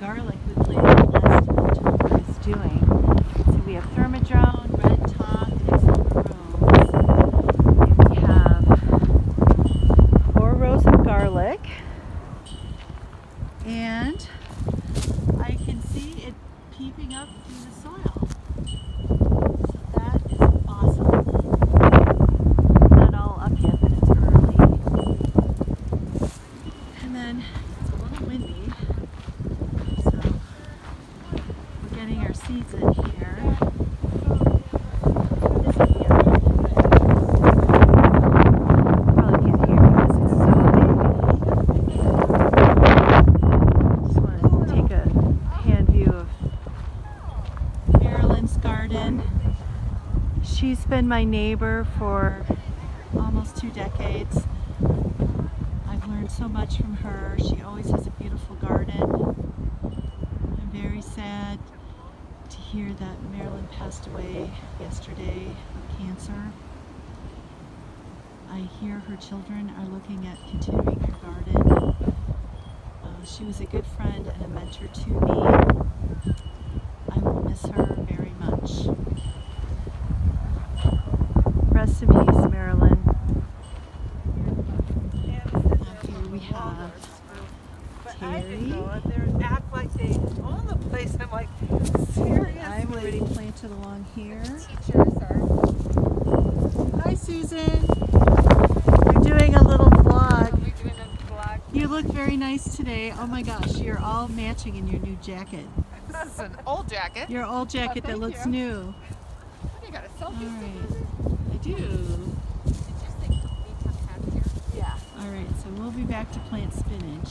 garlic we planted last October is doing. So we have thermodrone, red top, and some maroons. And we have 4 rows of garlic. And I can see it peeping up through the soil. So that is awesome. Not all up yet, but it's early. And then it's a little windy, so we're getting our seeds in here. This is the other. Probably can't hear because it's so big. Just want to take a hand view of Marilyn's garden. She's been my neighbor for almost 2 decades. I've learned so much from her. She always has a beautiful garden. I'm very sad to hear that Marilyn passed away yesterday of cancer. I hear her children are looking at continuing her garden. She was a good friend and a mentor to me. I will miss her very much. Rest in peace, Marilyn. Now here we have Terry. They act like they own the place. I'm like, seriously? I'm already planted along here. Teachers are. Hi, Susan. We're doing a little vlog. We're doing a vlog. You look very nice today. Oh my gosh, you're all matching in your new jacket. This is an old jacket. Your old jacket that thank looks you. new. You got a All selfie right. stick? I do. Did you say we come back here? Yeah. All right, so we'll be back to plant spinach.